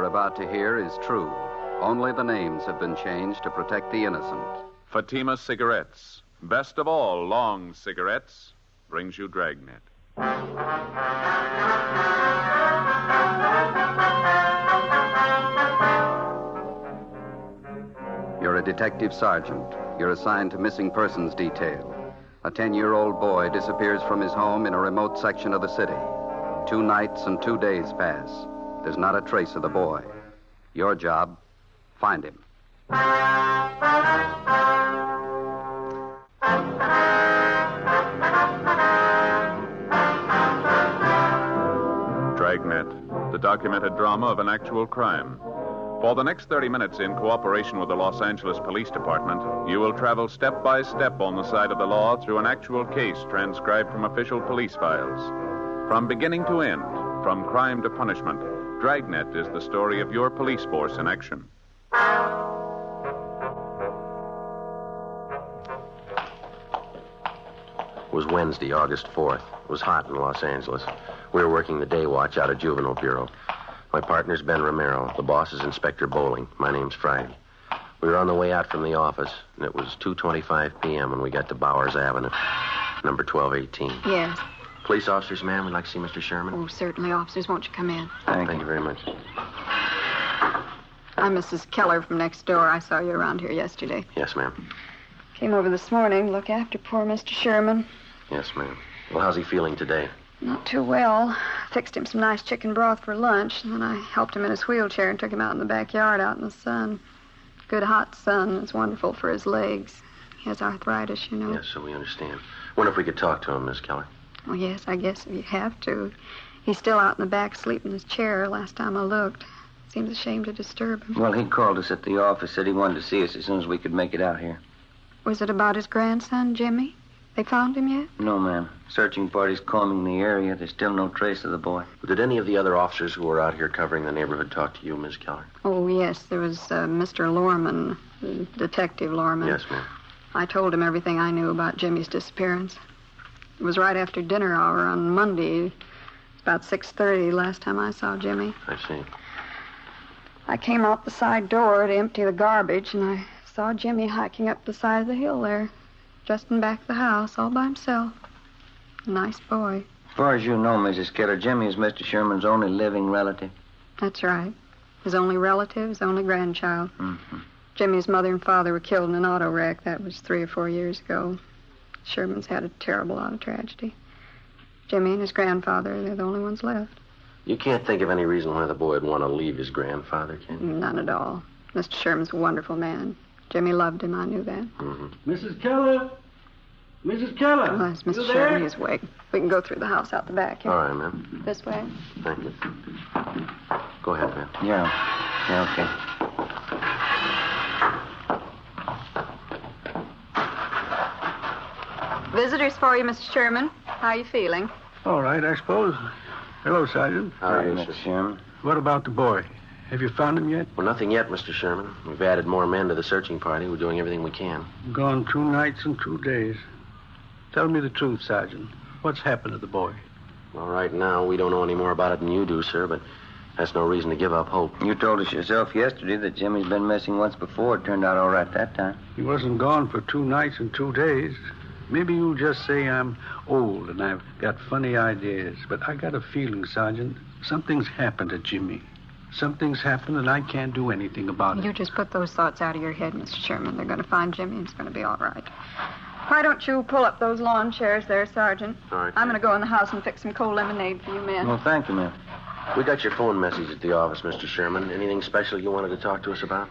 about to hear is true. Only the names have been changed to protect the innocent. Fatima Cigarettes, best of all long cigarettes, brings you Dragnet. You're a detective sergeant. You're assigned to missing persons detail. A 10-year-old boy disappears from his home in a remote section of the city. 2 nights and 2 days pass. There's not a trace of the boy. Your job, find him. Dragnet, the documented drama of an actual crime. For the next 30 minutes, in cooperation with the Los Angeles Police Department, you will travel step by step on the side of the law through an actual case transcribed from official police files. From beginning to end, from crime to punishment, Dragnet is the story of your police force in action. It was Wednesday, August 4th. It was hot in Los Angeles. We were working the day watch out of Juvenile Bureau. My partner's Ben Romero. The boss is Inspector Bowling. My name's Friday. We were on the way out from the office, and it was 2:25 p.m. when we got to Bowers Avenue, number 1218. Yes. Police officers, ma'am, we'd like to see Mr. Sherman. Oh, certainly, officers. Won't you come in? Thank you very much. I'm Mrs. Keller from next door. I saw you around here yesterday. Yes, ma'am. Came over this morning to look after poor Mr. Sherman. Yes, ma'am. Well, how's he feeling today? Not too well. Fixed him some nice chicken broth for lunch, and then I helped him in his wheelchair and took him out in the backyard out in the sun. Good hot sun. It's wonderful for his legs. He has arthritis, you know. Yes, so we understand. Wonder if we could talk to him, Miss Keller. Well, yes, I guess if you have to. He's still out in the back sleeping in his chair last time I looked. Seems a shame to disturb him. Well, he called us at the office, said he wanted to see us as soon as we could make it out here. Was it about his grandson, Jimmy? They found him yet? No, ma'am. Searching party's combing the area. There's still no trace of the boy. Did any of the other officers who were out here covering the neighborhood talk to you, Miss Keller? Oh, yes. There was Mr. Lorman, Detective Lorman. Yes, ma'am. I told him everything I knew about Jimmy's disappearance. It was right after dinner hour on Monday. About 6:30 last time I saw Jimmy. I see. I came out the side door to empty the garbage, and I saw Jimmy hiking up the side of the hill there, just in back of the house, all by himself. A nice boy. As far as you know, Mrs. Keller, Jimmy is Mr. Sherman's only living relative. That's right. His only relative, his only grandchild. Mm-hmm. Jimmy's mother and father were killed in an auto wreck. That was 3 or 4 years ago. Sherman's had a terrible lot of tragedy. Jimmy and his grandfather, they're the only ones left. You can't think of any reason why the boy would want to leave his grandfather, can you? None at all. Mr. Sherman's a wonderful man. Jimmy loved him, I knew that. Mm-hmm. Mrs. Keller? Mrs. Keller? Oh, that's Mr. You Sherman. there? He's awake. We can go through the house out the back here. All right, ma'am. This way. Thank you. Go ahead, ma'am. Yeah, okay. Visitors for you, Mr. Sherman. How are you feeling? All right, I suppose. Hello, Sergeant. How are you, Mr. Sherman? What about the boy? Have you found him yet? Well, nothing yet, Mr. Sherman. We've added more men to the searching party. We're doing everything we can. Gone 2 nights and 2 days. Tell me the truth, Sergeant. What's happened to the boy? Well, right now, we don't know any more about it than you do, sir, but that's no reason to give up hope. You told us yourself yesterday that Jimmy's been missing once before. It turned out all right that time. He wasn't gone for 2 nights and 2 days. Maybe you'll just say I'm old and I've got funny ideas, but I got a feeling, Sergeant, something's happened to Jimmy. Something's happened and I can't do anything about it. You just put those thoughts out of your head, Mr. Sherman. They're going to find Jimmy and it's going to be all right. Why don't you pull up those lawn chairs there, Sergeant? All right. I'm going to go in the house and fix some cold lemonade for you men. Well, thank you, ma'am. We got your phone message at the office, Mr. Sherman. Anything special you wanted to talk to us about?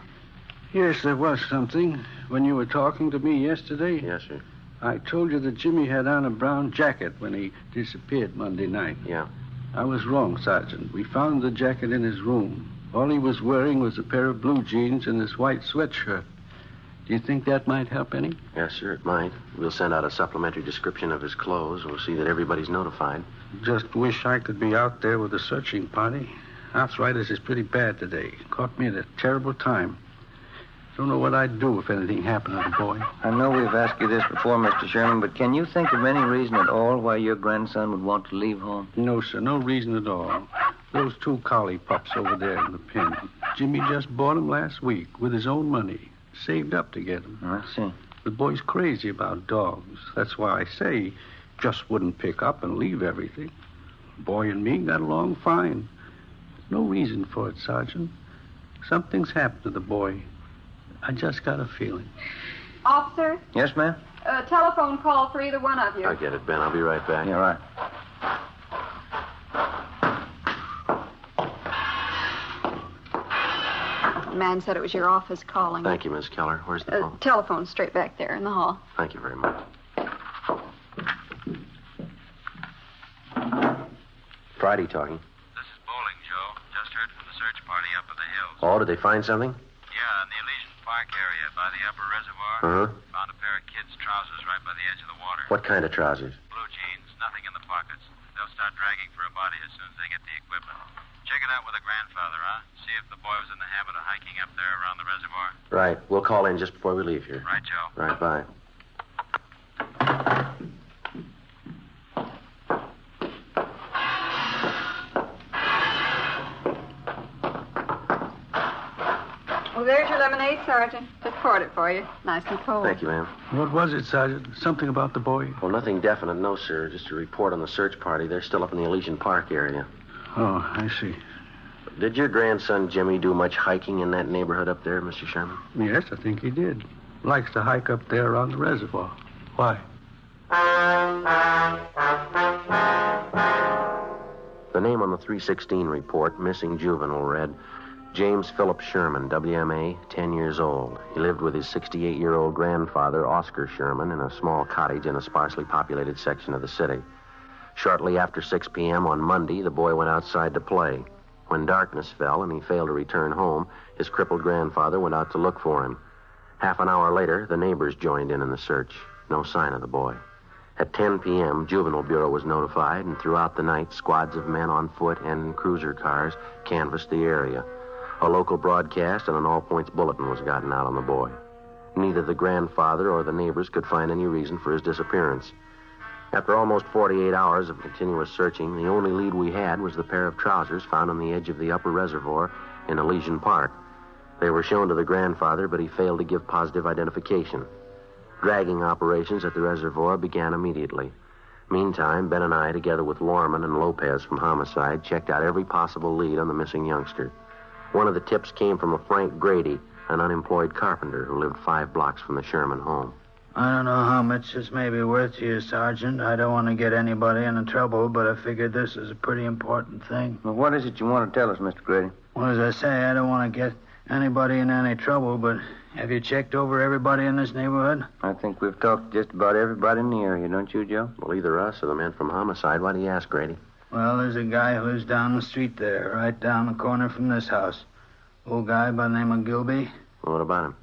Yes, there was something. When you were talking to me yesterday, Yes, sir. I told you that Jimmy had on a brown jacket when he disappeared Monday night. Yeah. I was wrong, Sergeant. We found the jacket in his room. All he was wearing was a pair of blue jeans and his white sweatshirt. Do you think that might help any? Yes, sir, it might. We'll send out a supplementary description of his clothes. We'll see that everybody's notified. Just wish I could be out there with the searching party. Arthritis is pretty bad today. Caught me at a terrible time. Don't know what I'd do if anything happened to the boy. I know we've asked you this before, Mr. Sherman, but can you think of any reason at all why your grandson would want to leave home? No, sir, no reason at all. Those 2 collie pups over there in the pen. Jimmy just bought them last week with his own money. Saved up to get them. I see. The boy's crazy about dogs. That's why I say just wouldn't pick up and leave everything. Boy and me got along fine. No reason for it, Sergeant. Something's happened to the boy. I just got a feeling. Officer, Yes, ma'am? a telephone call for either one of you. I'll get it, Ben. I'll be right back. Yeah, right. The man said it was your office calling. Thank you, Miss Keller. Where's the phone? Telephone straight back there in the hall. Thank you very much. Friday talking. This is Bowling, Joe. Just heard from the search party up in the hills. Oh, did they find something? Yeah, in the Elysian Park area by the upper reservoir. Uh-huh. Found a pair of kids' trousers right by the edge of the water. What kind of trousers? Blue jeans, nothing in the pockets. They'll start dragging for a body as soon as they get the equipment. Check it out with the grandfather, huh? See if the boy was in the habit of hiking up there around the reservoir. Right. We'll call in just before we leave here. Right, Joe. Right, bye. Well, there's your lemonade, Sergeant. Just poured it for you. Nice and cold. Thank you, ma'am. What was it, Sergeant? Something about the boy? Well, nothing definite, no, sir. Just a report on the search party. They're still up in the Elysian Park area. Oh, I see. Did your grandson Jimmy do much hiking in that neighborhood up there, Mr. Sherman? Yes, I think he did. Likes to hike up there around the reservoir. Why? The name on the 316 report, missing juvenile, read James Philip Sherman, WMA, 10 years old. He lived with his 68-year-old grandfather, Oscar Sherman, in a small cottage in a sparsely populated section of the city. Shortly after 6 p.m. on Monday, the boy went outside to play. When darkness fell and he failed to return home, his crippled grandfather went out to look for him. Half an hour later, the neighbors joined in the search. No sign of the boy. At 10 p.m., Juvenile Bureau was notified, and throughout the night, squads of men on foot and in cruiser cars canvassed the area. A local broadcast and an all-points bulletin was gotten out on the boy. Neither the grandfather or the neighbors could find any reason for his disappearance. After almost 48 hours of continuous searching, the only lead we had was the pair of trousers found on the edge of the upper reservoir in Elysian Park. They were shown to the grandfather, but he failed to give positive identification. Dragging operations at the reservoir began immediately. Meantime, Ben and I, together with Lorman and Lopez from Homicide, checked out every possible lead on the missing youngster. One of the tips came from a Frank Grady, an unemployed carpenter who lived 5 blocks from the Sherman home. I don't know how much this may be worth to you, Sergeant. I don't want to get anybody into trouble, but I figured this is a pretty important thing. Well, what is it you want to tell us, Mr. Grady? Well, as I say, I don't want to get anybody in any trouble, but have you checked over everybody in this neighborhood? I think we've talked to just about everybody in the area, don't you, Joe? Well, either us or the man from Homicide. Why do you ask, Grady? Well, there's a guy who lives down the street there, right down the corner from this house. Old guy by the name of Gilby. Well, what about him?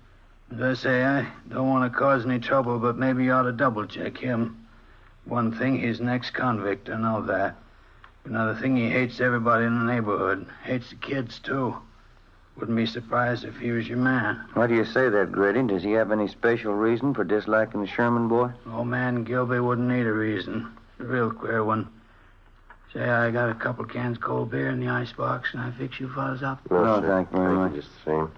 As I say, I don't want to cause any trouble, but maybe you ought to double-check him. One thing, he's an ex-convict, I know that. Another thing, he hates everybody in the neighborhood. Hates the kids, too. Wouldn't be surprised if he was your man. Why do you say that, Grady? Does he have any special reason for disliking the Sherman boy? Old man Gilby wouldn't need a reason. A real queer one. Say, I got a couple cans cold beer in the icebox, and I fix you fellas up. No, sir. thank you very much. Just the same.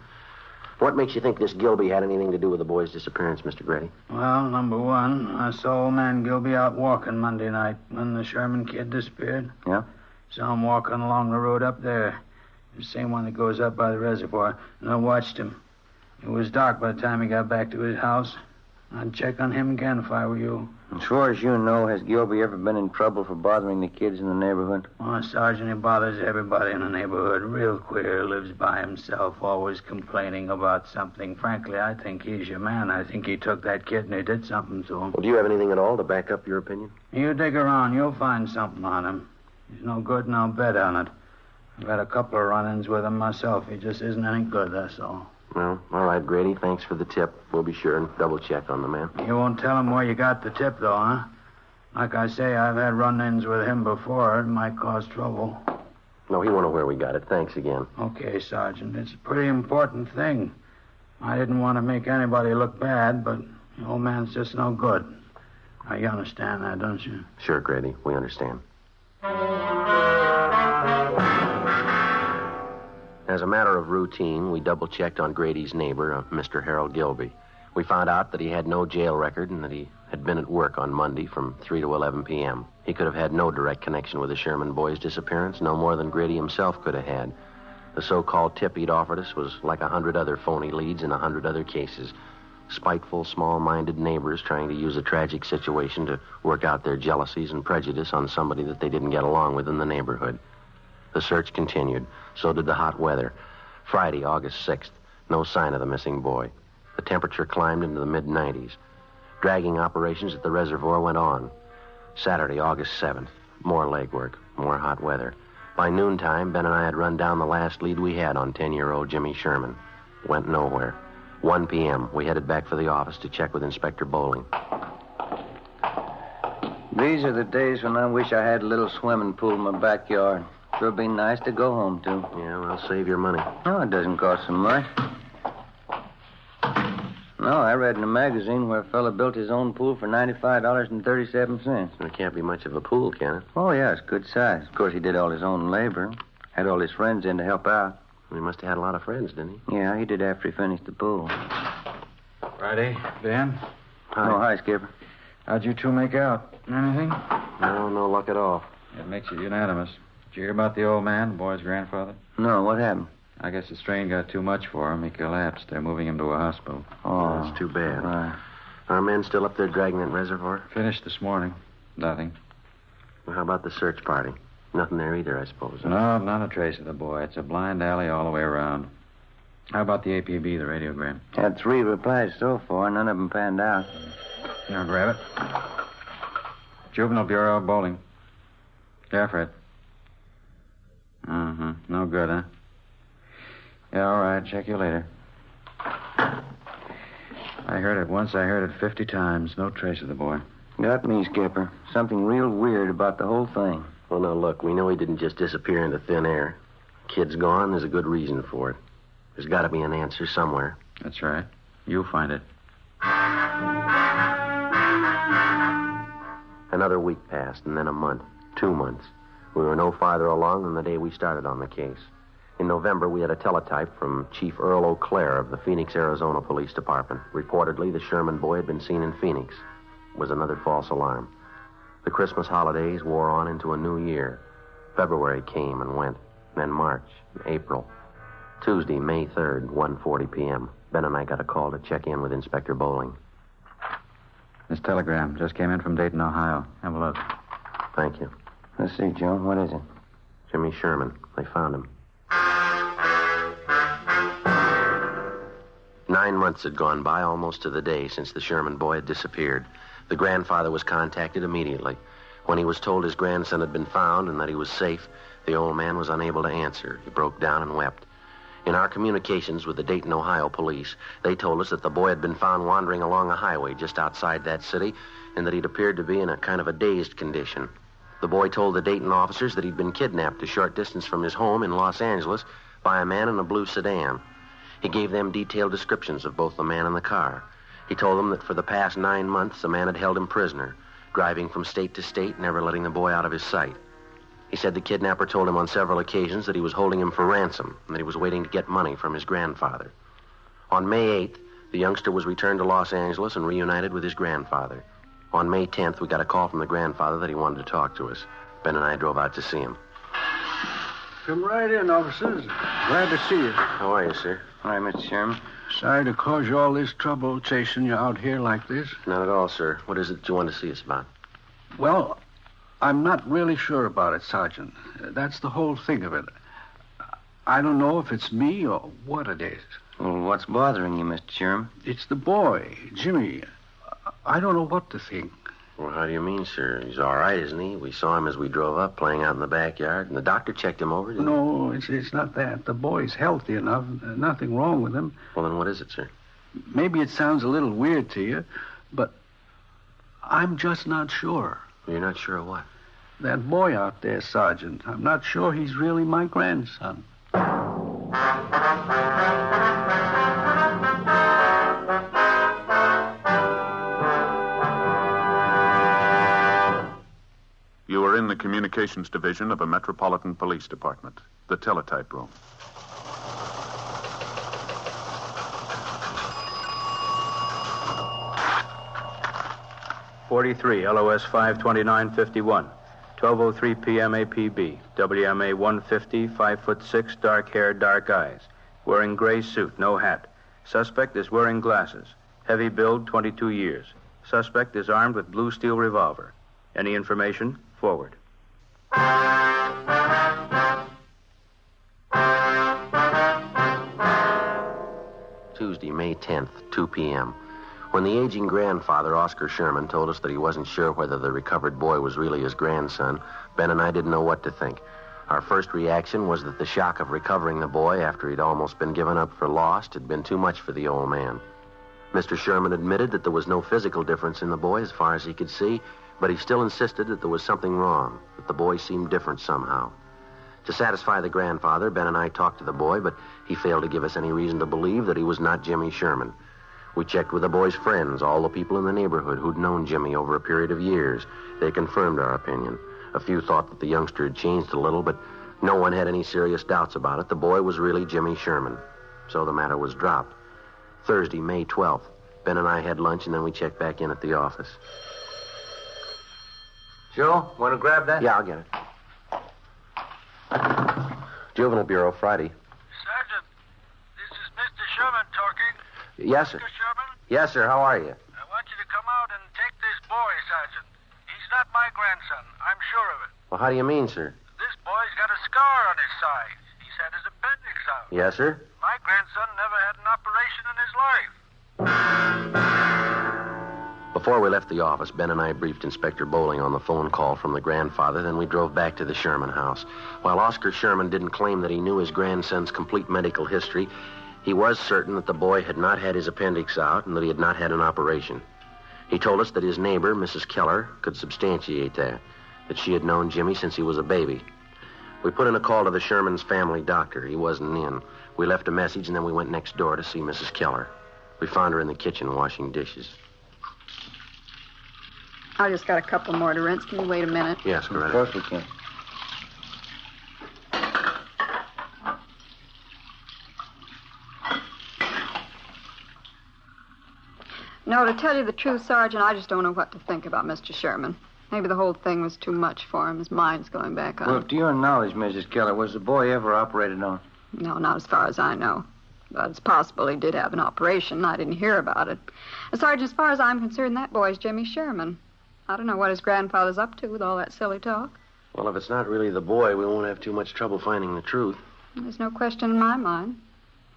What makes you think this Gilby had anything to do with the boy's disappearance, Mr. Grady? Well, number one, I saw old man Gilby out walking Monday night when the Sherman kid disappeared. Yeah? Saw him walking along the road up there. The same one that goes up by the reservoir. And I watched him. It was dark by the time he got back to his house. I'd check on him again if I were you. As far as you know, has Gilby ever been in trouble for bothering the kids in the neighborhood? Oh, Sergeant, he bothers everybody in the neighborhood. Real queer. Lives by himself, always complaining about something. Frankly, I think he's your man. I think he took that kid and he did something to him. Well, do you have anything at all to back up your opinion? You dig around. You'll find something on him. He's no good, and I'll bet on it. I've had a couple of run-ins with him myself. He just isn't any good, that's all. Well, all right, Grady. Thanks for the tip. We'll be sure and double-check on the man. You won't tell him where you got the tip, though, huh? Like I say, I've had run-ins with him before. It might cause trouble. No, he won't know where we got it. Thanks again. Okay, Sergeant. It's a pretty important thing. I didn't want to make anybody look bad, but the old man's just no good. Now, you understand that, don't you? Sure, Grady. We understand. As a matter of routine, we double-checked on Grady's neighbor, Mr. Harold Gilby. We found out that he had no jail record and that he had been at work on Monday from 3 to 11 p.m. He could have had no direct connection with the Sherman boys' disappearance, no more than Grady himself could have had. The so-called tip he'd offered us was like 100 other phony leads in 100 other cases. Spiteful, small-minded neighbors trying to use a tragic situation to work out their jealousies and prejudice on somebody that they didn't get along with in the neighborhood. The search continued. So did the hot weather. Friday, August 6th, no sign of the missing boy. The temperature climbed into the mid-90s. Dragging operations at the reservoir went on. Saturday, August 7th, more legwork, more hot weather. By noontime, Ben and I had run down the last lead we had on 10-year-old Jimmy Sherman. Went nowhere. 1 p.m., we headed back for the office to check with Inspector Bowling. These are the days when I wish I had a little swimming pool in my backyard. Sure be nice to go home to. Yeah, well, save your money. No, it doesn't cost so much. No, I read in a magazine where a fella built his own pool for $95.37. There can't be much of a pool, can it? Oh, yeah, it's good size. Of course, he did all his own labor. Had all his friends in to help out. He must have had a lot of friends, didn't he? Yeah, he did after he finished the pool. Friday, Ben? Hi. Oh, hi, Skipper. How'd you two make out? Anything? No luck at all. It makes it unanimous. Did you hear about the old man, the boy's grandfather? No, what happened? I guess the strain got too much for him. He collapsed. They're moving him to a hospital. Oh, That's too bad. Right. Our men still up there Dragnet Reservoir? Finished this morning. Nothing. Well, how about the search party? Nothing there either, I suppose. No, not a trace of the boy. It's a blind alley all the way around. How about the APB, the radiogram? Had 3 replies so far. None of them panned out. Now, grab it. Juvenile Bureau, Bowling. Yeah, Fred. No good, huh? Yeah, all right. Check you later. I heard it once. I heard it 50 times. No trace of the boy. Got me, Skipper. Something real weird about the whole thing. Well, now, look, we know he didn't just disappear into thin air. Kid's gone. There's a good reason for it. There's got to be an answer somewhere. That's right. You'll find it. Another week passed, and then a month. 2 months. We were no farther along than the day we started on the case. In November, we had a teletype from Chief Earl O'Clair of the Phoenix, Arizona Police Department. Reportedly, the Sherman boy had been seen in Phoenix. It was another false alarm. The Christmas holidays wore on into a new year. February came and went. Then March, April. Tuesday, May 3rd, 1:40 p.m. Ben and I got a call to check in with Inspector Bowling. This telegram just came in from Dayton, Ohio. Have a look. Thank you. Let's see, Joe. What is it? Jimmy Sherman. They found him. 9 months had gone by, almost to the day, since the Sherman boy had disappeared. The grandfather was contacted immediately. When he was told his grandson had been found and that he was safe, the old man was unable to answer. He broke down and wept. In our communications with the Dayton, Ohio police, they told us that the boy had been found wandering along a highway just outside that city and that he'd appeared to be in a kind of a dazed condition. The boy told the Dayton officers that he'd been kidnapped a short distance from his home in Los Angeles by a man in a blue sedan. He gave them detailed descriptions of both the man and the car. He told them that for the past 9 months, the man had held him prisoner, driving from state to state, never letting the boy out of his sight. He said the kidnapper told him on several occasions that he was holding him for ransom and that he was waiting to get money from his grandfather. On May 8th, the youngster was returned to Los Angeles and reunited with his grandfather. On May 10th, we got a call from the grandfather that he wanted to talk to us. Ben and I drove out to see him. Come right in, officers. Glad to see you. How are you, sir? Hi, Mr. Sherman. Sorry to cause you all this trouble chasing you out here like this. Not at all, sir. What is it you want to see us about? Well, I'm not really sure about it, Sergeant. That's the whole thing of it. I don't know if it's me or what it is. Well, what's bothering you, Mr. Sherman? It's the boy, Jimmy. I don't know what to think. Well, how do you mean, sir? He's all right, isn't he? We saw him as we drove up, playing out in the backyard, and the doctor checked him over, didn't he? No, it's not that. The boy's healthy enough. Nothing wrong with him. Well, then what is it, sir? Maybe it sounds a little weird to you, but I'm just not sure. You're not sure of what? That boy out there, Sergeant. I'm not sure he's really my grandson. You were in the communications division of a metropolitan police department, the teletype room. 43, LOS 52951. 12:03 p.m. APB. WMA 150, 5'6", dark hair, dark eyes. Wearing gray suit, no hat. Suspect is wearing glasses. Heavy build, 22 years. Suspect is armed with blue steel revolver. Any information? Forward. Tuesday, May 10th, 2 p.m. When the aging grandfather, Oscar Sherman, told us that he wasn't sure whether the recovered boy was really his grandson, Ben and I didn't know what to think. Our first reaction was that the shock of recovering the boy after he'd almost been given up for lost had been too much for the old man. Mr. Sherman admitted that there was no physical difference in the boy as far as he could see, but he still insisted that there was something wrong, that the boy seemed different somehow. To satisfy the grandfather, Ben and I talked to the boy, but he failed to give us any reason to believe that he was not Jimmy Sherman. We checked with the boy's friends, all the people in the neighborhood who'd known Jimmy over a period of years. They confirmed our opinion. A few thought that the youngster had changed a little, but no one had any serious doubts about it. The boy was really Jimmy Sherman. So the matter was dropped. Thursday, May 12th. Ben and I had lunch, and then we checked back in at the office. Joe, want to grab that? Yeah, I'll get it. Juvenile Bureau, Friday. Sergeant, this is Mr. Sherman talking. Yes, sir. Mr. Sherman? Yes, sir. How are you? I want you to come out and take this boy, Sergeant. He's not my grandson. I'm sure of it. Well, how do you mean, sir? This boy's got a scar on his side. He's had his appendix out. Yes, sir. My grandson never had an operation in his life. Before we left the office, Ben and I briefed Inspector Bowling on the phone call from the grandfather, then we drove back to the Sherman house. While Oscar Sherman didn't claim that he knew his grandson's complete medical history, he was certain that the boy had not had his appendix out and that he had not had an operation. He told us that his neighbor, Mrs. Keller, could substantiate that she had known Jimmy since he was a baby. We put in a call to the Sherman's family doctor. He wasn't in. We left a message, and then we went next door to see Mrs. Keller. We found her in the kitchen washing dishes. I just got a couple more to rinse. Can you wait a minute? Yes, go right Of course we can. No, to tell you the truth, Sergeant, I just don't know what to think about Mr. Sherman. Maybe the whole thing was too much for him. His mind's going back on. Well, to your knowledge, Mrs. Keller, was the boy ever operated on? No, not as far as I know. But it's possible he did have an operation. I didn't hear about it. And, Sergeant, as far as I'm concerned, that boy's Jimmy Sherman. I don't know what his grandfather's up to with all that silly talk. Well, if it's not really the boy, we won't have too much trouble finding the truth. There's no question in my mind.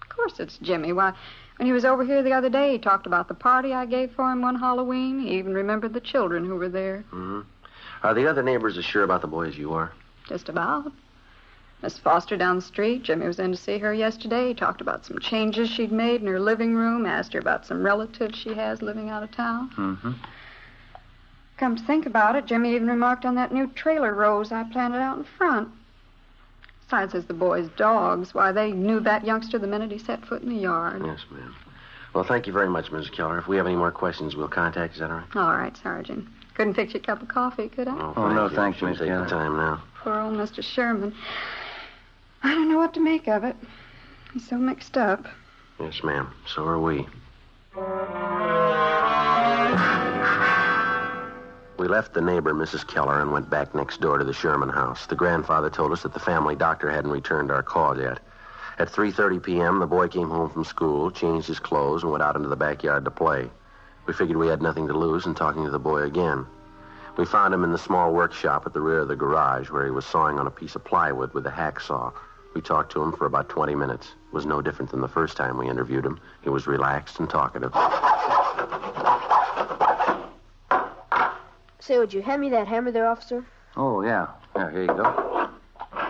Of course it's Jimmy. Why, when he was over here the other day, he talked about the party I gave for him one Halloween. He even remembered the children who were there. Mm-hmm. Are the other neighbors as sure about the boy as you are? Just about. Miss Foster down the street. Jimmy was in to see her yesterday. He talked about some changes she'd made in her living room, asked her about some relatives she has living out of town. Mm-hmm. Come to think about it, Jimmy even remarked on that new trailer rose I planted out in front. Besides, there's the boy's dogs. Why, they knew that youngster the minute he set foot in the yard. Yes, ma'am. Well, thank you very much, Mrs. Keller. If we have any more questions, we'll contact you. Is that all right? All right, Sergeant. Couldn't fix you a cup of coffee, could I? No, thanks, Shouldn't Miss take Keller. the time now. Poor old Mr. Sherman. I don't know what to make of it. He's so mixed up. Yes, ma'am. So are we. We left the neighbor, Mrs. Keller, and went back next door to the Sherman house. The grandfather told us that the family doctor hadn't returned our call yet. At 3:30 p.m., the boy came home from school, changed his clothes, and went out into the backyard to play. We figured we had nothing to lose in talking to the boy again. We found him in the small workshop at the rear of the garage where he was sawing on a piece of plywood with a hacksaw. We talked to him for about 20 minutes. It was no different than the first time we interviewed him. He was relaxed and talkative. Say, would you hand me that hammer there, officer? Oh, yeah. Yeah, here you go.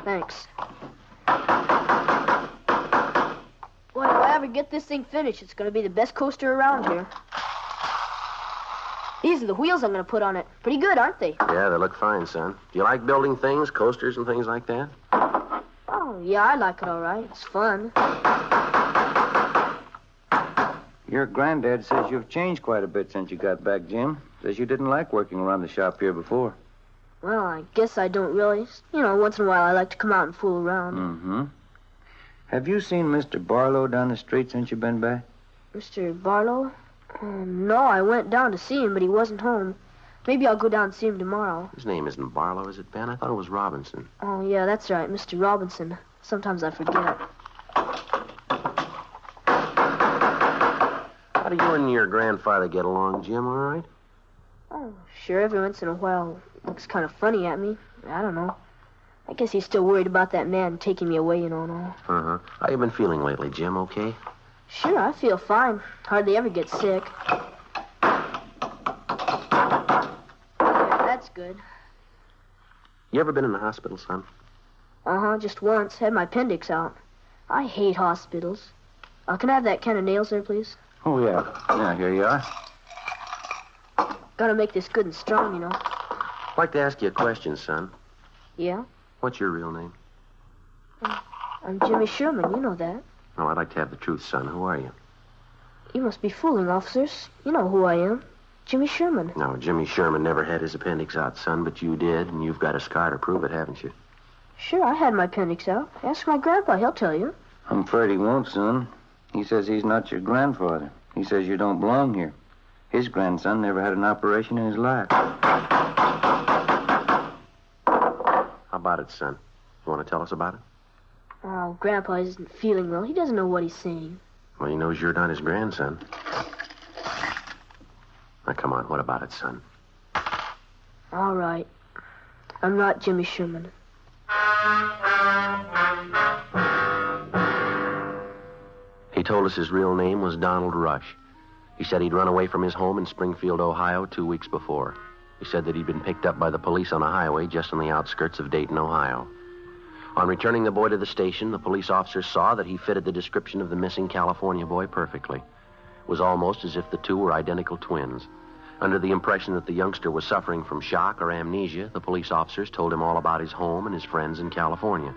Thanks. Boy, if I ever get this thing finished, it's going to be the best coaster around here. These are the wheels I'm going to put on it. Pretty good, aren't they? Yeah, they look fine, son. Do you like building things, coasters and things like that? Oh, yeah, I like it all right. It's fun. Your granddad says you've changed quite a bit since you got back, Jim. Says you didn't like working around the shop here before. Well, I guess I don't really. You know, once in a while I like to come out and fool around. Mm-hmm. Have you seen Mr. Barlow down the street since you've been back? Mr. Barlow? No, I went down to see him, but he wasn't home. Maybe I'll go down and see him tomorrow. His name isn't Barlow, is it, Ben? I thought it was Robinson. Oh, yeah, that's right, Mr. Robinson. Sometimes I forget. How do you and your grandfather get along, Jim, all right? Oh, sure, every once in a while looks kind of funny at me. I don't know. I guess he's still worried about that man taking me away, and all. Uh-huh. How you been feeling lately, Jim, okay? Sure, I feel fine. Hardly ever get sick. That's good. You ever been in the hospital, son? Uh-huh, just once. Had my appendix out. I hate hospitals. Can I have that can of nails there, please? Oh, yeah. Yeah, here you are. Gotta make this good and strong, you know. I'd like to ask you a question, son. Yeah? What's your real name? I'm Jimmy Sherman, you know that. Oh, I'd like to have the truth, son. Who are you? You must be fooling, officers. You know who I am. Jimmy Sherman. No, Jimmy Sherman never had his appendix out, son, but you did, and you've got a scar to prove it, haven't you? Sure, I had my appendix out. Ask my grandpa, he'll tell you. I'm afraid he won't, son. He says he's not your grandfather. He says you don't belong here. His grandson never had an operation in his life. How about it, son? You want to tell us about it? Oh, Grandpa isn't feeling well. He doesn't know what he's saying. Well, he knows you're not his grandson. Now, come on, what about it, son? All right. I'm not Jimmy Sherman. He told us his real name was Donald Rush. He said he'd run away from his home in Springfield, Ohio 2 weeks before. He said that he'd been picked up by the police on a highway just on the outskirts of Dayton, Ohio. On returning the boy to the station, the police officers saw that he fitted the description of the missing California boy perfectly. It was almost as if the two were identical twins. Under the impression that the youngster was suffering from shock or amnesia, the police officers told him all about his home and his friends in California.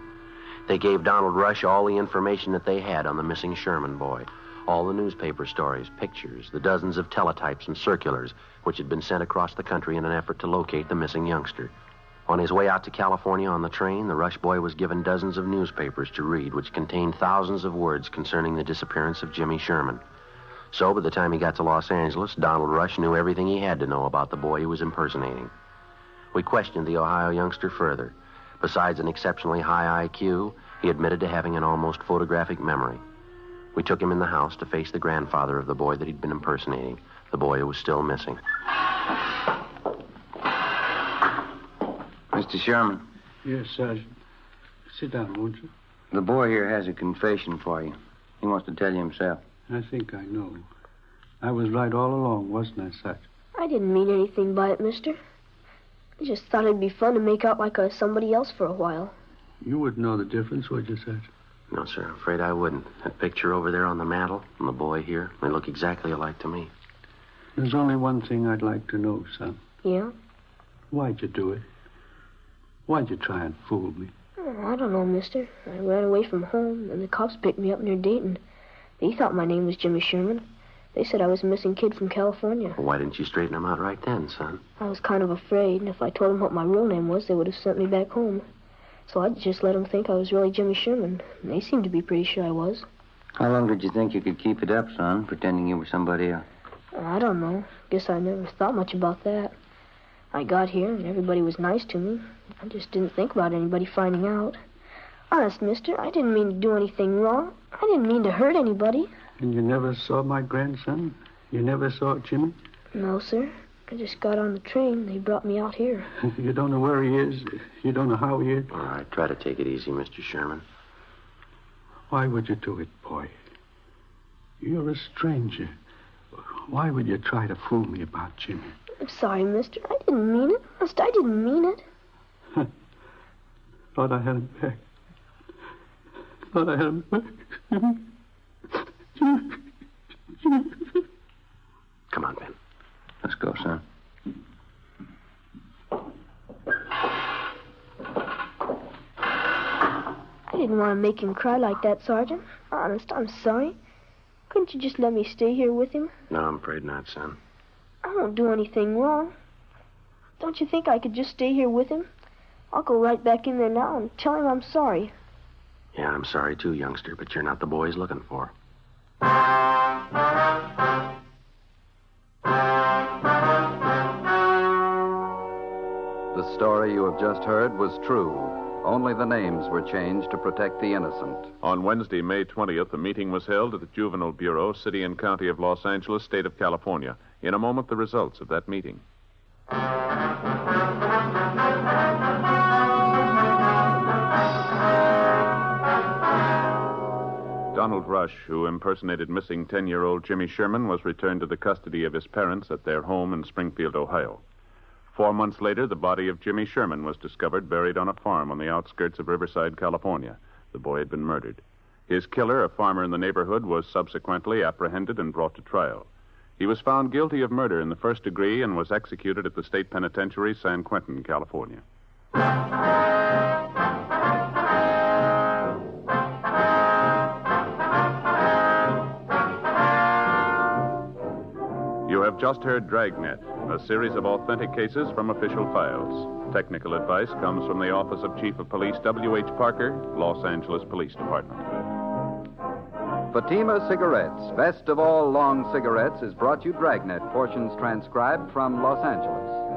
They gave Donald Rush all the information that they had on the missing Sherman boy. All the newspaper stories, pictures, the dozens of teletypes and circulars which had been sent across the country in an effort to locate the missing youngster. On his way out to California on the train, the Rush boy was given dozens of newspapers to read, which contained thousands of words concerning the disappearance of Jimmy Sherman. So by the time he got to Los Angeles, Donald Rush knew everything he had to know about the boy he was impersonating. We questioned the Ohio youngster further. Besides an exceptionally high IQ, he admitted to having an almost photographic memory. We took him in the house to face the grandfather of the boy that he'd been impersonating, the boy who was still missing. Mr. Sherman. Yes, Sergeant. Sit down, won't you? The boy here has a confession for you. He wants to tell you himself. I think I know. I was right all along, wasn't I, Sergeant? I didn't mean anything by it, mister. I just thought it'd be fun to make out like I was somebody else for a while. You wouldn't know the difference, would you, Sergeant? No, sir, I'm afraid I wouldn't. That picture over there on the mantel and the boy here, they look exactly alike to me. There's only one thing I'd like to know, son. Yeah? Why'd you do it? Why'd you try and fool me? Oh, I don't know, mister. I ran away from home, and the cops picked me up near Dayton. They thought my name was Jimmy Sherman. They said I was a missing kid from California. Well, why didn't you straighten them out right then, son? I was kind of afraid, and if I told them what my real name was, they would have sent me back home. So I just let them think I was really Jimmy Sherman. And they seemed to be pretty sure I was. How long did you think you could keep it up, son, pretending you were somebody else? I don't know. Guess I never thought much about that. I got here, and everybody was nice to me. I just didn't think about anybody finding out. Honest, mister, I didn't mean to do anything wrong. I didn't mean to hurt anybody. And you never saw my grandson? You never saw Jimmy? No, sir. I just got on the train. They brought me out here. You don't know where he is? You don't know how he is? All right, try to take it easy, Mr. Sherman. Why would you do it, boy? You're a stranger. Why would you try to fool me about Jimmy? I'm sorry, mister. I didn't mean it. Honest, I didn't mean it. Thought I had him back. Thought I had him back. Come on, Ben. Let's go, son. I didn't want to make him cry like that, Sergeant. Honest, I'm sorry. Couldn't you just let me stay here with him? No, I'm afraid not, son. I won't do anything wrong. Don't you think I could just stay here with him? I'll go right back in there now and tell him I'm sorry. Yeah, I'm sorry too, youngster, but you're not the boy he's looking for. The story you have just heard was true. Only the names were changed to protect the innocent. On Wednesday, May 20th, a meeting was held at the Juvenile Bureau, City and County of Los Angeles, State of California. In a moment, the results of that meeting. Donald Rush, who impersonated missing 10-year-old Jimmy Sherman, was returned to the custody of his parents at their home in Springfield, Ohio. 4 months later, the body of Jimmy Sherman was discovered buried on a farm on the outskirts of Riverside, California. The boy had been murdered. His killer, a farmer in the neighborhood, was subsequently apprehended and brought to trial. He was found guilty of murder in the first degree and was executed at the state penitentiary, San Quentin, California. You have just heard Dragnet, a series of authentic cases from official files. Technical advice comes from the Office of Chief of Police W.H. Parker, Los Angeles Police Department. Fatima Cigarettes, best of all long cigarettes, has brought you Dragnet, portions transcribed from Los Angeles.